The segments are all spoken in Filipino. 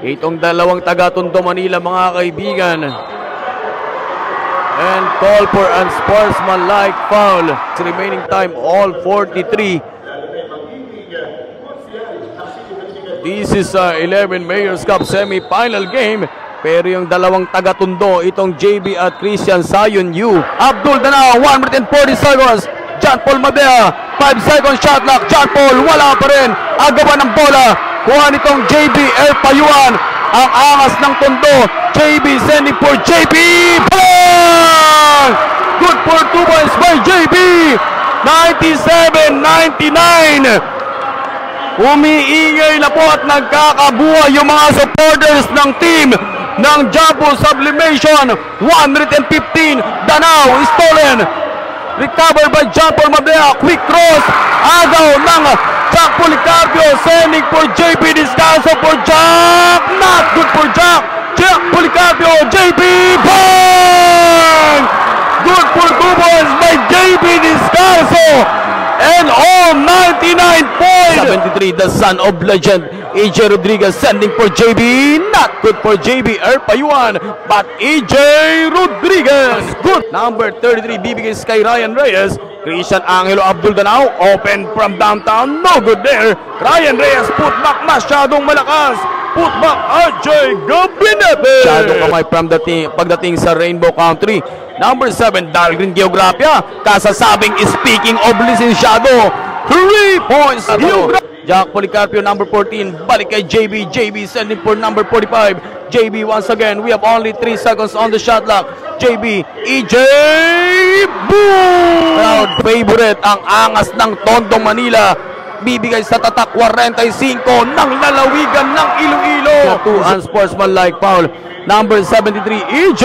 Itong dalawang taga-Tondo, Manila, mga kaibigan. And call for unsportsmanlike foul. Remaining time, all 43. This is 11 Mayor's Cup semi-final game. Pero yung dalawang taga-Tondo, itong JB at Christian Sayon Yu. Abdul Danao, 1 minute and 40 seconds. John Paul Madea, 5 seconds shot clock. John Paul, wala pa rin. Agawan ng bola. Kuha nitong JB El Payuan. Ang angas ng Tondo. JB sending for JB. Bang! Good for 2 points by JB. 97-99. Umiingay na po at nagkakabuhay yung mga supporters ng team ng Jumbo Sublimation. 115. Danao is stolen. Recovered by John Paul Madea. Quick cross. Agaw ng Jack Policarpio. Sending for JB. Descanso for Jack. Not good for Jack. Jack Policarpio. JB. Bang! Good for 2 points by JB Descanso. And all 99 points. 73, the son of legend AJ Rodriguez sending for JB. Not good for JB Erpayuan, but AJ Rodriguez. Good. Number 33, bibigay kay Ryan Reyes. Christian Angelo Abdul Danao, open from downtown. No good there. Ryan Reyes, put back, masyadong malakas. Put back, RJ Gabinete. Masyadong kamay from pagdating sa Rainbow Country. Number 7, Dalgrin Geografia. Kasasabing speaking of lisensyado. 3 points. Jack Policarpio, number 14. Balik kay JB. JB sending for number 45. JB once again. We have only 3 seconds on the shot clock. JB, EJ, boom! Crowd favorite, ang angas ng Tondo, Manila. Bibigay sa tatak 45 ng lalawigan ng Iloilo. 2 unsportsmanlike foul. Number 73, EJ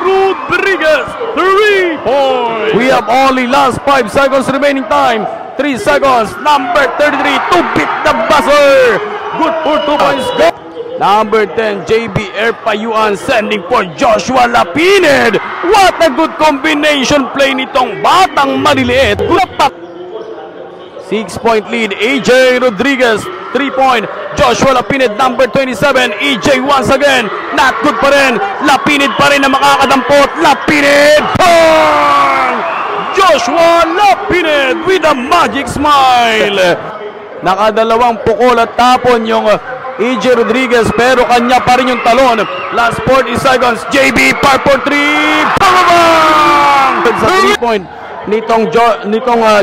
Rodriguez, 3 points. We have only last 5 seconds remaining time. 3 seconds. Number 33 to beat the buzzer. Good for 2 points. Go. Number 10, JB Erpayuan sending for Joshua Lapined. What a good combination play nitong batang maliliit. Good. 6-point lead, AJ Rodriguez, 3-point, Joshua Lapined, number 27, EJ once again, not good pa rin, Lapined pa rin na makakadampot, Lapined, bang! Joshua Lapined with a magic smile. Nakadalawang pukol at tapon yung EJ Rodriguez, pero kanya pa rin yung talon. Last 40 seconds, JB, par for 3, bang! Sa 3-point nitong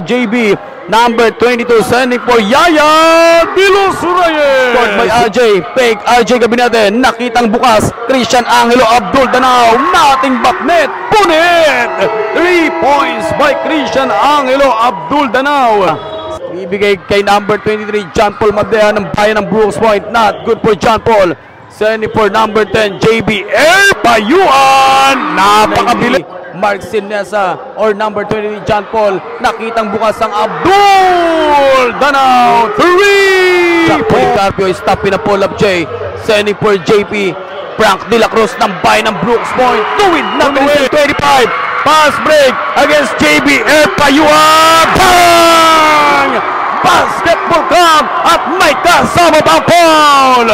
JB, number 22, sending for Yaya Dilos-Reyes. Scored by RJ. Fake RJ Gabinete. Nakitang bukas. Christian Angelo Abdul Danao. Nothing but net. Punit. 3 points by Christian Angelo Abdul Danao. Ibigay kay number 23, John Paul Madea ng bayan ng Brooks Point. Not good for John Paul. Sending for number 10, JB Erpayuan. Napakabili. Mark Sinesa or number 23, John Paul. Nakitang bukas ang Abdul Danao. 3! Jack Policarpio is tapping na pull-up J. Sending for JP. Frank De La Cruz ng bayan ng Brooks Point. Tuwid na 25. Pass break against JB Erpayuan. Bang! Basketball club at may kasama pang foul.